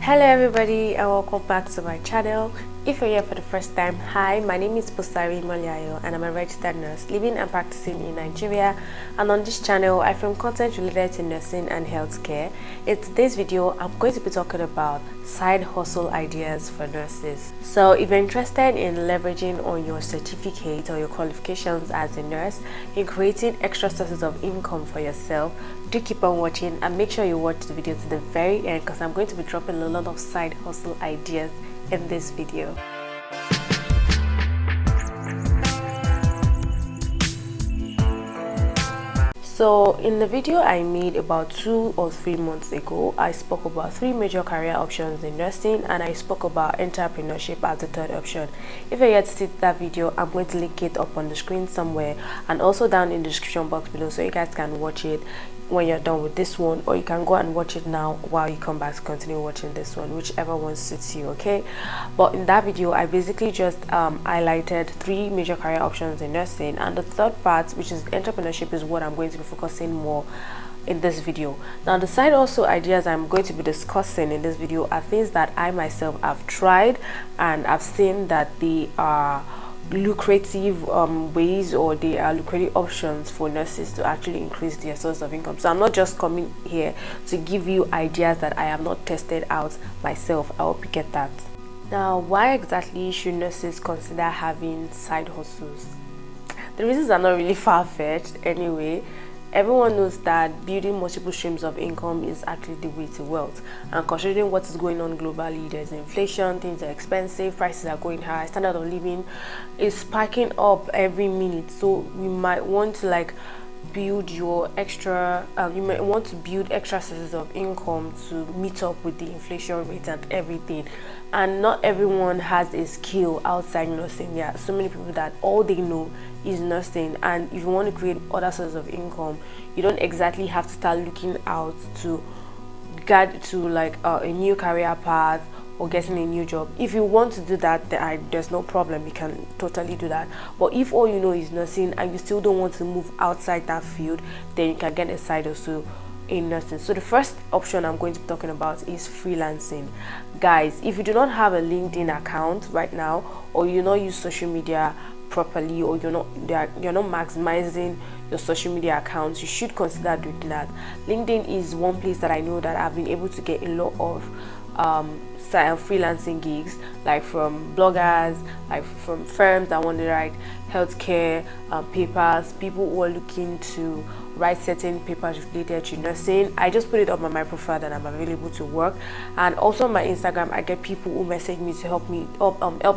Hello everybody and welcome back to my channel. If you're here for the first time, hi, my name is Posari Moliayo and I'm a registered nurse living and practicing in Nigeria, and on this channel I film content related to nursing and healthcare. In today's video I'm going to be talking about side hustle ideas for nurses. So if you're interested in leveraging on your certificate or your qualifications as a nurse in creating extra sources of income for yourself, do keep on watching and make sure you watch the video to the very end, because I'm going to be dropping a lot of side hustle ideas in this video. So in the video I made about 2 or 3 months ago, I spoke about 3 major career options in nursing, and I spoke about entrepreneurship as the third option. If you're yet to see that video, I'm going to link it up on the screen somewhere and also down in the description box below, so you guys can watch it when you're done with this one, or you can go and watch it now while you come back to continue watching this one, whichever one suits you. Okay, but in that video I basically just highlighted 3 major career options in nursing, and the third part, which is entrepreneurship, is what I'm going to be focusing more in this video. Now the side also ideas I'm going to be discussing in this video are things that I myself have tried and I've seen that they are lucrative ways, or they are lucrative options for nurses to actually increase their source of income. So I'm not just coming here to give you ideas that I have not tested out myself. I hope you get that. Now, why exactly should nurses consider having side hustles? The reasons are not really far-fetched anyway. Everyone knows that building multiple streams of income is actually the way to wealth, and considering what is going on globally, there's inflation, things are expensive, prices are going high, standard of living is spiking up every minute. So we might want to build your extra you might want to build extra sources of income to meet up with the inflation rate and everything. And not everyone has a skill outside nursing. There are so many people that all they know is nursing, and if you want to create other sources of income, you don't exactly have to start looking out to get to a new career path or getting a new job. If you want to do that, then there's no problem, you can totally do that. But if all you know is nursing and you still don't want to move outside that field, then you can get a side hustle in nursing. So the first option I'm going to be talking about is freelancing. Guys, if you do not have a LinkedIn account right now, or you not use social media properly, or you're not maximizing your social media accounts, you should consider doing that. LinkedIn is one place that I know that I've been able to get a lot of freelancing gigs, like from bloggers, like from firms that want to write healthcare papers, people who are looking to write certain papers related to nursing. I just put it up on my profile that I'm available to work, and also on my Instagram I get people who message me to help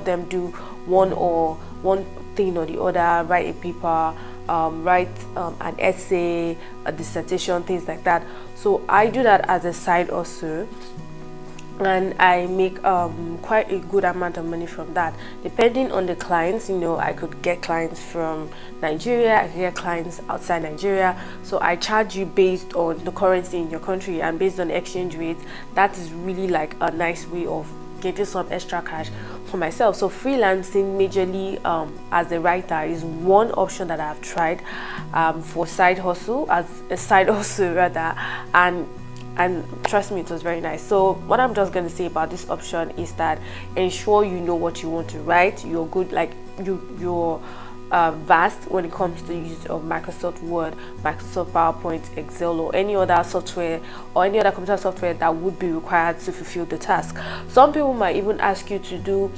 them do one thing or the other, write a paper, write an essay, a dissertation, things like that. So I do that as a side also, and I make quite a good amount of money from that, depending on the clients. I could get clients from Nigeria, I could get clients outside Nigeria, so I charge you based on the currency in your country and based on the exchange rate. That is really like a nice way of getting some extra cash for myself. So freelancing majorly as a writer is one option that I've tried for side hustle, as a side hustle rather, and trust me, it was very nice. So what I'm just going to say about this option is that ensure you know what you want to write. You're good, you're vast when it comes to the use of Microsoft Word, Microsoft PowerPoint, Excel, or any other software or any other computer software that would be required to fulfill the task. Some people might even ask you to do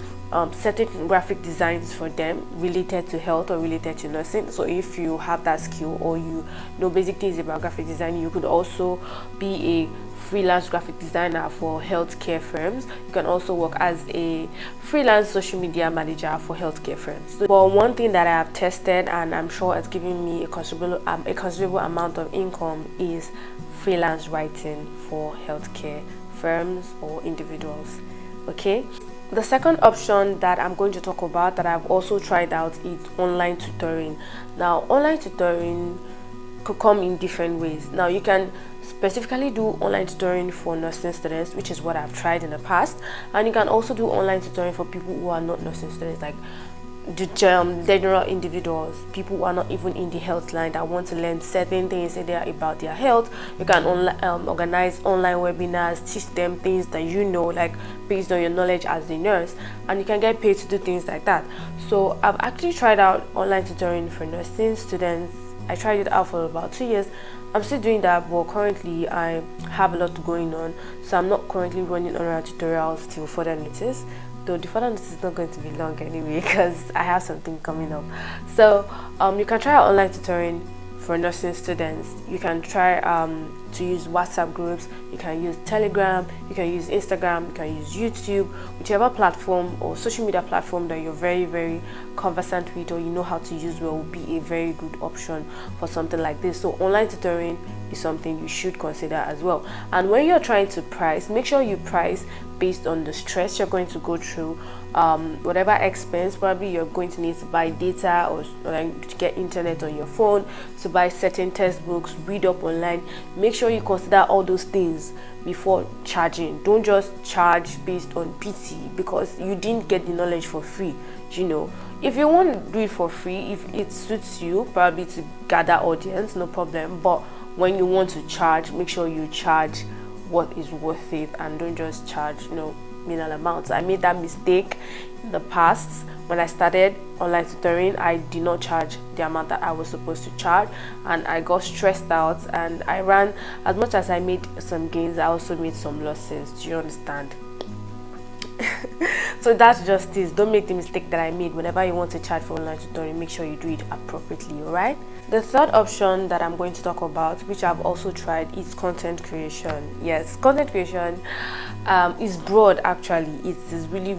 certain graphic designs for them related to health or related to nursing. So if you have that skill, or you know basic things about graphic design, you could also be a freelance graphic designer for healthcare firms. You can also work as a freelance social media manager for healthcare firms. But one thing that I have tested, and I'm sure it's giving me a considerable amount of income, is freelance writing for healthcare firms or individuals. Okay, the second option that I'm going to talk about that I've also tried out is online tutoring. Now, online tutoring could come in different ways. Now, you can specifically do online tutoring for nursing students, which is what I've tried in the past, and you can also do online tutoring for people who are not nursing students. Like the general individuals, people who are not even in the health line, that want to learn certain things about their health. You can organize online webinars, teach them things that you know, like based on your knowledge as a nurse, and you can get paid to do things like that. So I've actually tried out online tutoring for nursing students. I tried it out for about 2 years. I'm still doing that, but currently I have a lot going on, so I'm not currently running online tutorials till further notice. Though the further notice is not going to be long anyway, because I have something coming up. So you can try out online tutoring for nursing students. You can try to use WhatsApp groups, you can use Telegram, you can use Instagram, you can use YouTube, whichever platform or social media platform that you're very conversant with or you know how to use well, will be a very good option for something like this. So online tutoring is something you should consider as well. And when you're trying to price, make sure you price based on the stress you're going to go through, whatever expense. Probably you're going to need to buy data or to get internet on your phone, to buy certain textbooks, read up online. Make sure you consider all those things before charging. Don't just charge based on pity because you didn't get the knowledge for free. You know, if you want to do it for free, if it suits you, probably to gather audience, no problem. But when you want to charge, make sure you charge what is worth it, and don't just charge minimal amounts. I made that mistake in the past. When I started online tutoring, I did not charge the amount that I was supposed to charge, and I got stressed out, and I ran. As much as I made some gains, I also made some losses. Do you understand? So that's just this. Don't make the mistake that I made. Whenever you want to charge for online tutoring, make sure you do it appropriately. All right. The third option that I'm going to talk about, which I've also tried, is content creation. Yes, content creation is broad. Actually, it is really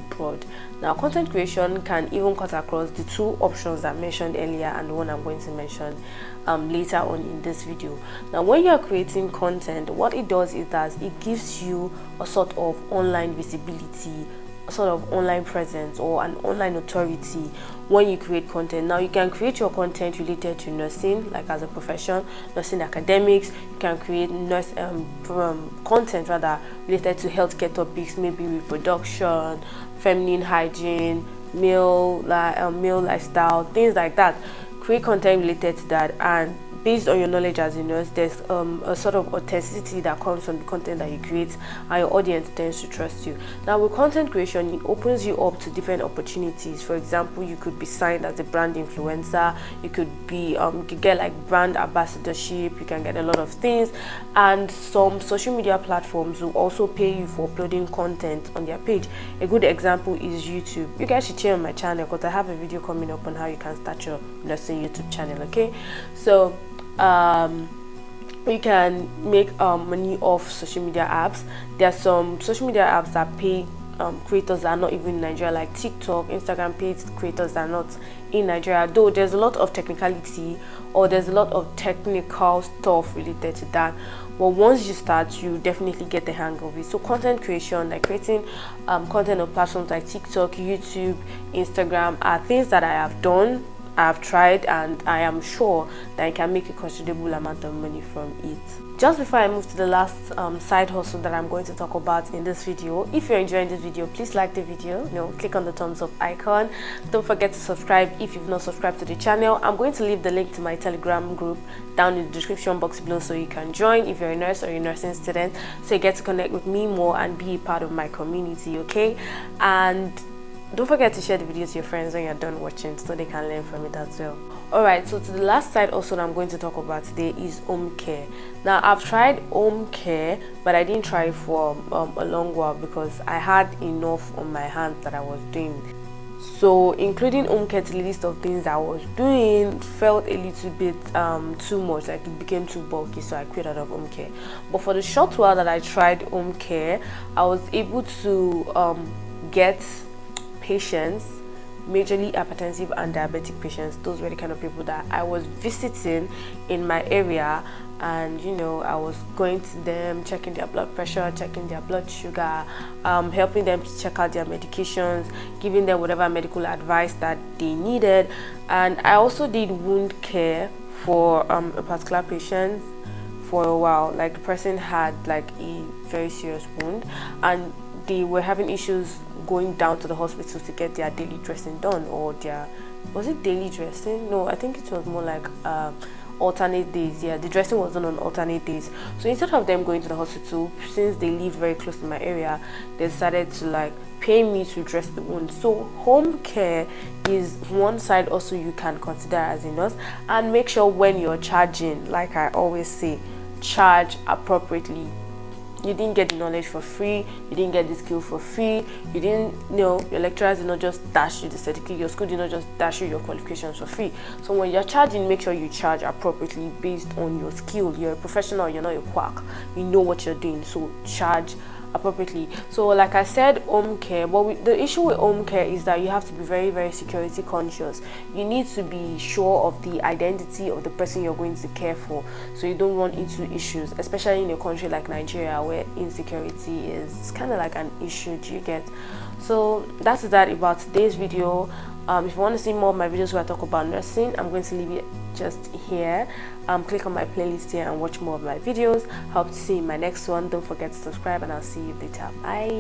broad. Now, content creation can even cut across the two options that I mentioned earlier and the one I'm going to mention later on in this video. Now, when you're creating content, what it does is that it gives you a sort of online visibility, a sort of online presence, or an online authority when you create content. Now, you can create your content related to nursing, like as a profession, nursing academics. You can create content rather related to healthcare topics, maybe reproduction, feminine hygiene, male lifestyle, things like that. Create content related to that, and based on your knowledge as a nurse, there's a sort of authenticity that comes from the content that you create, and your audience tends to trust you. Now, with content creation, it opens you up to different opportunities. For example, you could be signed as a brand influencer, you could be you could get like brand ambassadorship, you can get a lot of things, and some social media platforms will also pay you for uploading content on their page. A good example is YouTube. You guys should check on my channel because I have a video coming up on how you can start your nursing YouTube channel. Okay, so you can make money off social media apps. There are some social media apps that pay creators that are not even in Nigeria, like TikTok, Instagram pays creators that are not in Nigeria, though there's a lot of technicality or there's a lot of technical stuff related to that. But once you start, you definitely get the hang of it. So content creation, like creating content on platforms like TikTok, YouTube, Instagram, are things that I have done, I've tried, and I am sure that I can make a considerable amount of money from it. Just before I move to the last side hustle that I'm going to talk about in this video, if you're enjoying this video, please like the video, click on the thumbs up icon. Don't forget to subscribe if you've not subscribed to the channel. I'm going to leave the link to my Telegram group down in the description box below, so you can join if you're a nurse or a nursing student, so you get to connect with me more and be a part of my community. Okay, and don't forget to share the videos to your friends when you're done watching, so they can learn from it as well. Alright, so to the last side also that I'm going to talk about today is home care. Now, I've tried home care, but I didn't try it for a long while because I had enough on my hands that I was doing. So including home care to the list of things I was doing felt a little bit too much, like it became too bulky, so I quit out of home care. But for the short while that I tried home care, I was able to get patients, majorly hypertensive and diabetic patients. Those were the kind of people that I was visiting in my area, and I was going to them, checking their blood pressure, checking their blood sugar, helping them to check out their medications, giving them whatever medical advice that they needed. And I also did wound care for a particular patient for a while. Like, the person had like a very serious wound, and they were having issues going down to the hospital to get their daily dressing done, or was it daily dressing? No, I think it was more like alternate days. Yeah, the dressing was done on alternate days. So instead of them going to the hospital, since they live very close to my area, they decided to like pay me to dress the wound. So home care is one side also you can consider as a nurse. And make sure when you're charging, like I always say, charge appropriately. You didn't get the knowledge for free, you didn't get the skill for free, you didn't, your lecturers did not just dash you the certificate, your school did not just dash you your qualifications for free. So when you're charging, make sure you charge appropriately based on your skill. You're a professional, you're not a quack, you know what you're doing, so charge appropriately. So like I said, home care, but the issue with home care is that you have to be very, very security conscious. You need to be sure of the identity of the person you're going to care for, so you don't run into issues, especially in a country like Nigeria where insecurity is kind of like an issue. Do you get? So that's that about today's video. If you want to see more of my videos where I talk about nursing, I'm going to leave it just here. Click on my playlist here and watch more of my videos. Hope to see you in my next one. Don't forget to subscribe, and I'll see you later. Bye.